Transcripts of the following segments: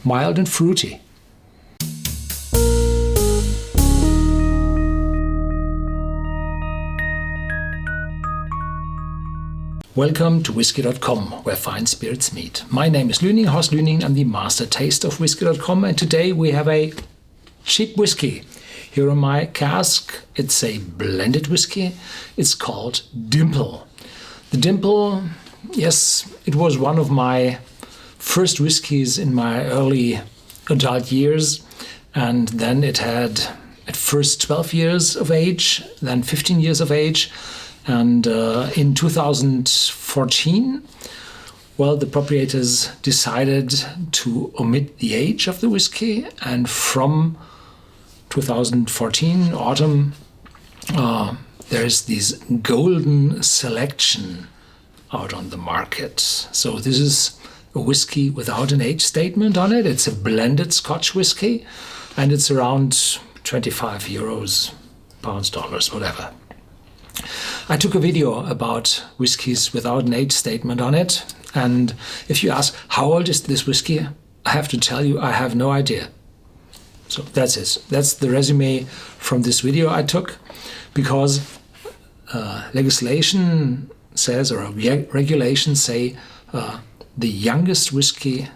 mild and fruity. Welcome to Whisky.com, where fine spirits meet. My name is Lüning, Horst Lüning. I'm the master taster of Whisky.com, and today we have a cheap whiskey. Here on my cask, it's a blended whiskey. It's called Dimple. The Dimple, yes, it was one of my first whiskies in my early adult years, and then it had at first 12 years of age, then 15 years of age. And in 2014, well, the proprietors decided to omit the age of the whiskey, and from 2014 autumn, there's this Golden Selection out on the market. So this is a whiskey without an age statement on it. It's a blended Scotch whiskey, and it's around 25 euros, pounds, dollars, whatever. I took a video about whiskies without an age statement on it, and if you ask how old is this whiskey, I have to tell you I have no idea. So that's it. That's the resume from this video I took, because legislation says, or regulations say, the youngest whiskey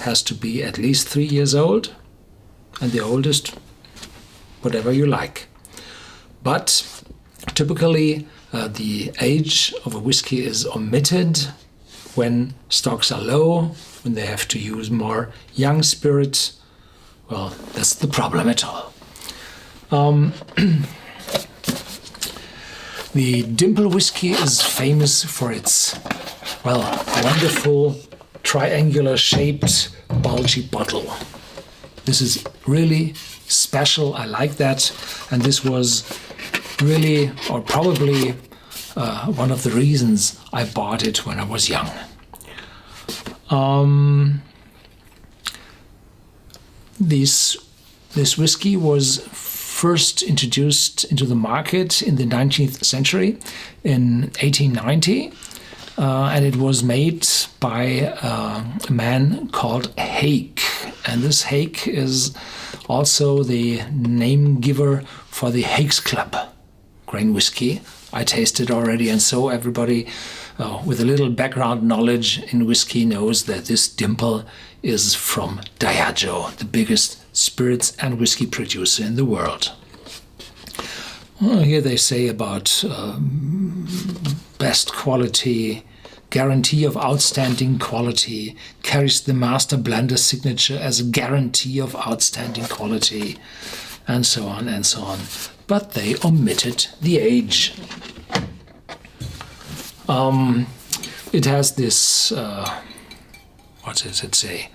has to be at least 3 years old, and the oldest, whatever you like. But typically, the age of a whiskey is omitted when stocks are low, when they have to use more young spirit. Well, that's the problem at all. The Dimple whiskey is famous for its, well, wonderful triangular shaped bulgy bottle. This is really special. I like that, and this was really, or probably, one of the reasons I bought it when I was young. This whiskey was first introduced into the market in the 19th century, in 1890, and it was made by a man called Hake. And this Hake is also the name giver for the Hake's Club grain whiskey I tasted already, and so everybody with a little background knowledge in whiskey knows that this Dimple is from Diageo, the biggest spirits and whiskey producer in the world. Well, here they say about best quality, guarantee of outstanding quality, carries the master blender's signature as a guarantee of outstanding quality, and so on and so on. But they omitted the age. It has this, what does it say?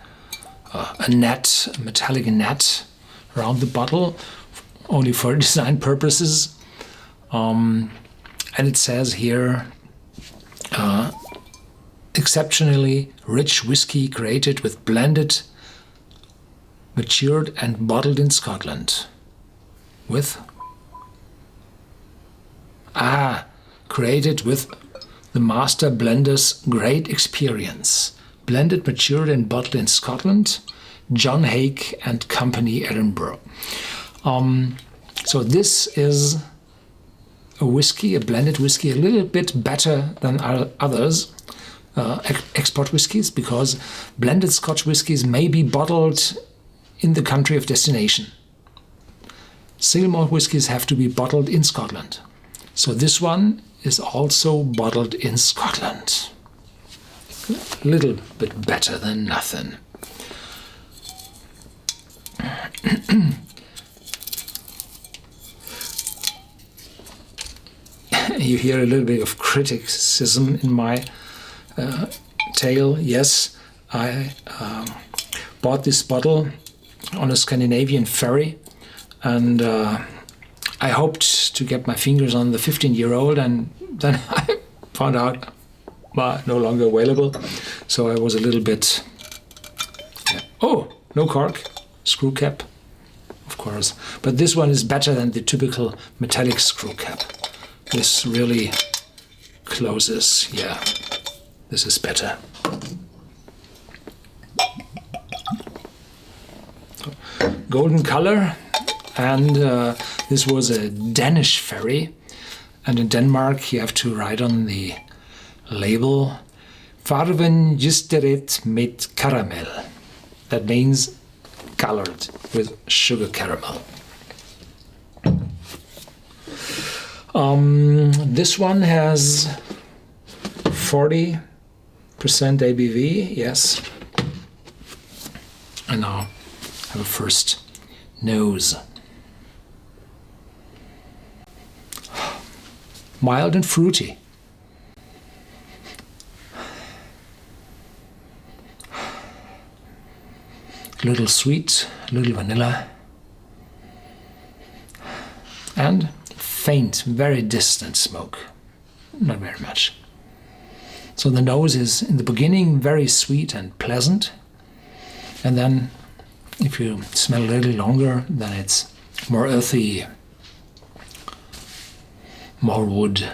A net, a metallic net around the bottle, only for design purposes. And it says here, exceptionally rich whiskey created with blended, matured and bottled in Scotland. With? Created with the master blender's great experience. Blended, matured and bottled in Scotland, John Hake and Company, Edinburgh. So this is a whiskey, a blended whiskey, a little bit better than others, export whiskies, because blended Scotch whiskies may be bottled in the country of destination. Single malt whiskies have to be bottled in Scotland. So this one is also bottled in Scotland. A little bit better than nothing. You hear a little bit of criticism in my tale. Yes, I bought this bottle on a Scandinavian ferry, and I hoped to get my fingers on the 15-year-old, and then I found out no longer available. So I was a little bit, oh, no cork, screw cap, of course. But this one is better than the typical metallic screw cap. This really closes, yeah, this is better. golden color, and this was a Danish ferry. And in Denmark, you have to write on the label, "Farven justeret med karamell." That means colored with sugar caramel. This one has 40% ABV, yes. And now have a first nose. Mild and fruity. A little sweet, a little vanilla. And faint, very distant smoke. Not very much. So the nose is, in the beginning, very sweet and pleasant. And then, if you smell a little longer, then it's more earthy, more wood.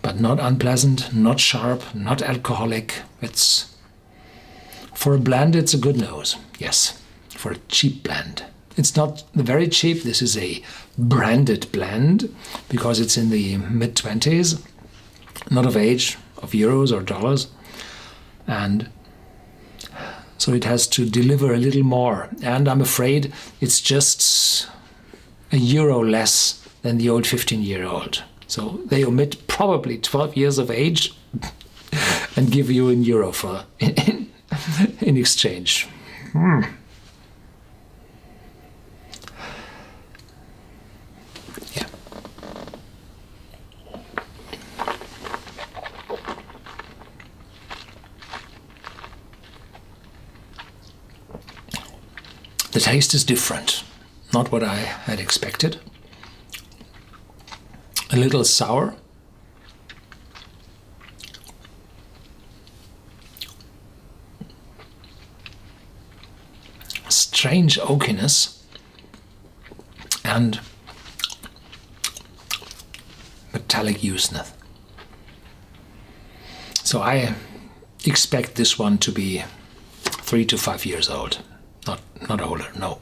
But not unpleasant, not sharp, not alcoholic. It's, for a blend, it's a good nose. Yes, for a cheap blend. It's not very cheap. This is a branded blend because it's in the mid-20s, not of age, of euros or dollars. And so it has to deliver a little more. And I'm afraid it's just €1 less than the old 15-year-old. So they omit probably 12 years of age and give you €1 for in exchange. Yeah. The taste is different, not what I had expected. A little sour. Strange oakiness and metallic useness. So I expect this one to be 3 to 5 years old, not older, no.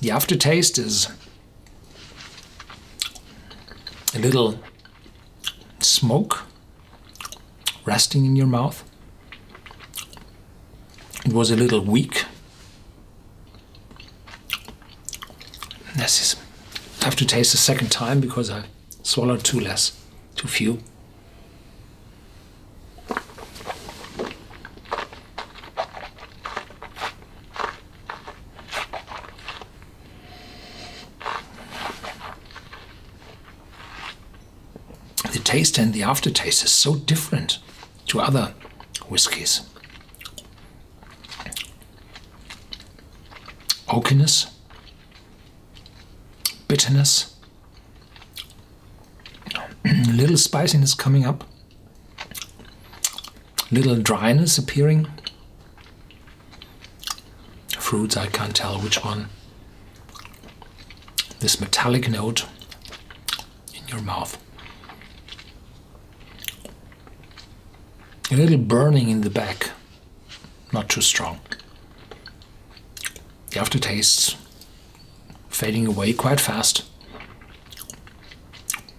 The aftertaste is a little smoke resting in your mouth. It was a little weak. This is, I have to taste a second time because I swallowed too few. The taste and the aftertaste is so different to other whiskies. Oakiness, bitterness, a little spiciness coming up, little dryness appearing. Fruits, I can't tell which one. This metallic note in your mouth. A little burning in the back, not too strong. The aftertaste's fading away quite fast.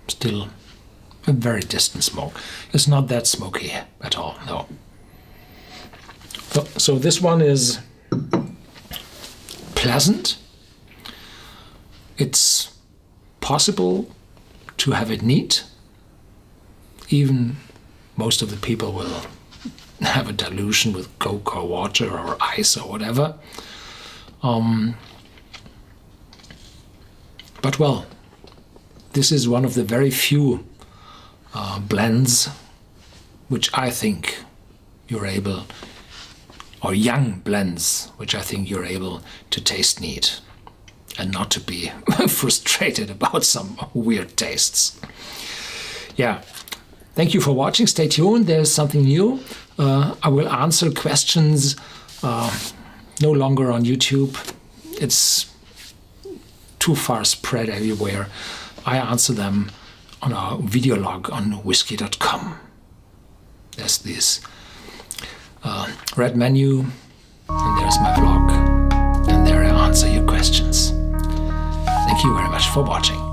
Still a very distant smoke. It's not that smoky at all, no. So this one is pleasant. It's possible to have it neat. Even most of the people will have a dilution with Coke or water or ice or whatever. But well, this is one of the very few blends which I think you're able, or young blends which I think you're able to taste neat and not to be frustrated about some weird tastes. Yeah, thank you for watching. Stay tuned, there's something new. I will answer questions no longer on YouTube. It's too far spread everywhere. I answer them on our video log on Whisky.com. There's this red menu is my blog, and there I answer your questions. Thank you very much for watching.